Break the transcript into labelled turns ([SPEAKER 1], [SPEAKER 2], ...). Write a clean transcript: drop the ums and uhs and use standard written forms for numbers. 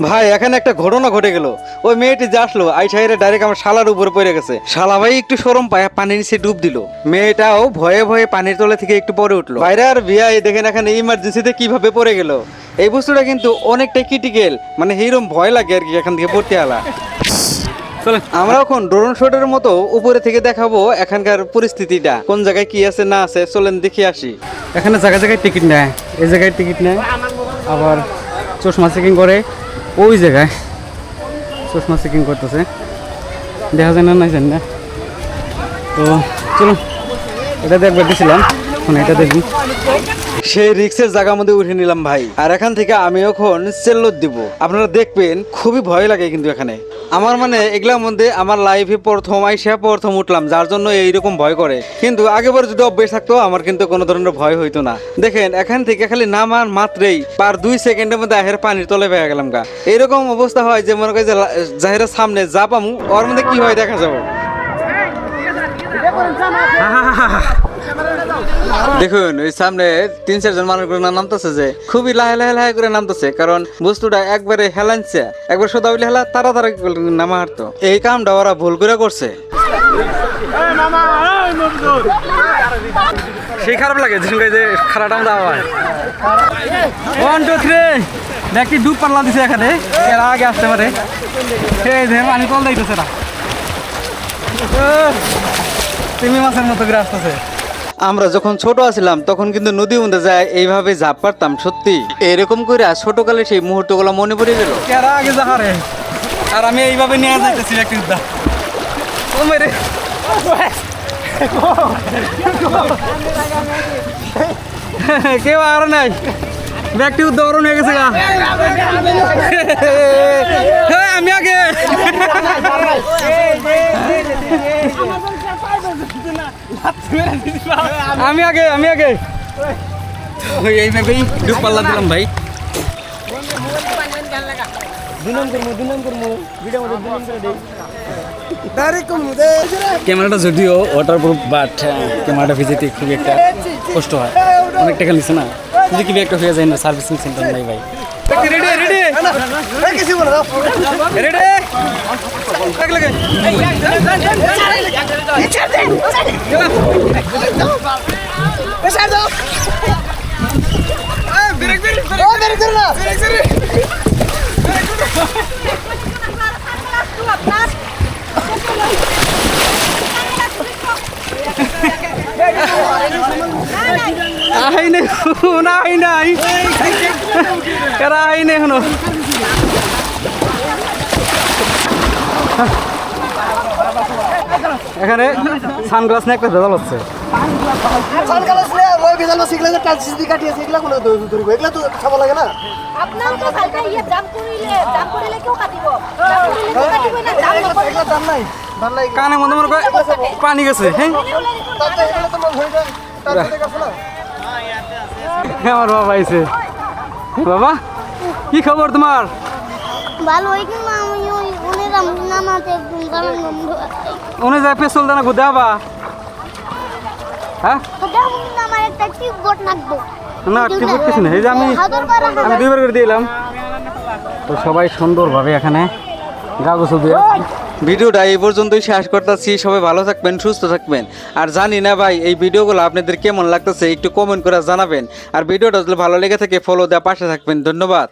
[SPEAKER 1] ভাই এখানে একটা ঘটনা ঘটে গেল। ওই মেয়েটি যে আসলো আইসাইরে ডাইরেক্ট আমার শালার উপরে পড়ে গেছে। শালা ভাই একটু শরম পায় পানির নিচে ডুব দিল। মেয়েটাও ভয়ে ভয়ে পানির তলে থেকে একটু পরে উঠলো। বাইরে আর বিয়া দেখেন এখানে ইমার্জেন্সিতে কিভাবে পড়ে গেল। এই বস্তুটা কিন্তু অনেকটাই ক্রিটিক্যাল, মানে এইরকম ভয় লাগে আর কি এখান থেকে পড়তে আলা। চলেন আমরা এখন ড্রোন শটের মতো উপরে থেকে দেখাবো এখানকার পরিস্থিতিটা কোন জায়গায় কি আছে না আছে। চলেন দেখে আসি।
[SPEAKER 2] এখানে জায়গায় জায়গায় টিকিট নেয়, এই জায়গায় টিকিট নেয়, আবার চশমা চেকিং করে ওই জায়গায় চশমা চেকিং করতেছে, দেখা যায় না নাই জানি না। তো চলুন এটা দেখবার দিয়েছিলাম, এখন এটা দেখুন।
[SPEAKER 1] সেই রিক্সের জায়গার মধ্যে উঠে নিলাম ভাই, আর এখান থেকে আমি এখন সেল্লোর দিব। আপনারা দেখবেন খুবই ভয় লাগে কিন্তু এখানে। আমার মানে এগুলার মধ্যে আমার লাইফে প্রথম উঠলাম, যার জন্য এইরকম ভয় করে। কিন্তু আগেবার যদি অভ্যেস থাকতো আমার কিন্তু কোনো ধরনের ভয় হইতো না। দেখেন এখান থেকে খালি নামার মাত্রেই পার 2 সেকেন্ডের মধ্যে আহের পানির তলে পেয়ে গেলাম গা। এরকম অবস্থা হয় যে মনে করি যে জাহেরের সামনে যা পামু ওর মধ্যে কি হয় দেখা যাবো। দেখুন ওই সামনে 3-4 জন মানুষ করে নামতেছে, যে খুবই লাহে লাহে লাহে করে নামতেছে, কারণ বস্তুটা একবারে হেলানছে। একবার সোদা হইলে হেলা তাড়াতাড়ি নামা হারতো। এই কামটা ওরা ভুল করে করছে।
[SPEAKER 2] সেই খারাপ লাগে যে খারাপ টান দেওয়া হয়। 1 2 3 দেখি ডুব পাল্লা দিছে এখানে, এর আগে আসতে পারে। এই যে পানি কল দিতেছে না, তিমি মাছের মতো করে আসতেছে।
[SPEAKER 1] আমরা যখন ছোট আছিলাম তখন কিন্তু নদী মধ্যে যায় এইভাবে ঝাঁপ পারতাম। সত্যি এরকম করে ছোটকালে সেই মুহূর্তগুলো মনে পড়ে গেল।
[SPEAKER 2] এর আগে যাহারে আর আমি এইভাবে নিয়ে যাইতেছি একটু দা ও মেরে কেউ আর নাই, ব্যক্তি উদ্ধারণ হয়ে গেছে গা। আমি আগে আমি আগে এইভাবেই ডুব পাল্লা দিলাম ভাই। ক্যামেরাটা যদিও ওয়াটারপ্রুফ, বাট ক্যামেরাটা ভিজেতে খুবই একটা কষ্ট হয়, অনেক টাকা নিচ্ছে না। যদি কি একটা হয়ে যায় না, সার্ভিসিং সেন্টার নাই ভাই। এখানে সানগ্লাস নিয়ে একটা ভেজাল হচ্ছে।
[SPEAKER 3] সানগ্লাস নিয়ে ওই ভেজালটা শিখলে যে টাচ সিটি কাটিয়েছে, এগুলা কোনো ধরবো, এগুলা তো খাওয়া লাগে না।
[SPEAKER 4] আপনার তো সাইডে ইয়ে জাম করিলে কেউ কাটিব, জাম করিলে কেউ কাটিবে না, জাম না
[SPEAKER 3] এগুলা দাম নাই, দাম নাই।
[SPEAKER 2] কানে মনে মনে করে পানি গেছে। হ্যাঁ
[SPEAKER 3] তাতে এগুলা তো মন হয়ে যায়, তার থেকে গেছে না।
[SPEAKER 2] আমার বাবা আইছে। বাবা কি খবর তোমার?
[SPEAKER 4] ভালো হই কিন্তু আমি ওই উনি নামাতে একদম গান বন্ধ আছে।
[SPEAKER 2] উনি যায় পেছল দানা গুদে আবা। হ্যাঁ
[SPEAKER 4] ওটা আমার একটা টিপবট নাকবো
[SPEAKER 2] না টিপট কিছু নেই, এই যে আমি 2বার করে দিলাম। তো সবাই সুন্দরভাবে এখানে গা গোসল দিয়ে
[SPEAKER 1] ভিডিওটা এই পর্যন্তই শেষ করতেছি। সবাই ভালো থাকবেন, সুস্থ থাকবেন। আর জানি না ভাই এই ভিডিওগুলো আপনাদের কেমন লাগতেছে একটু কমেন্ট করে জানাবেন। আর ভিডিওটা যদি ভালো লেগে থাকে ফলো দেওয়া পাশে থাকবেন। ধন্যবাদ।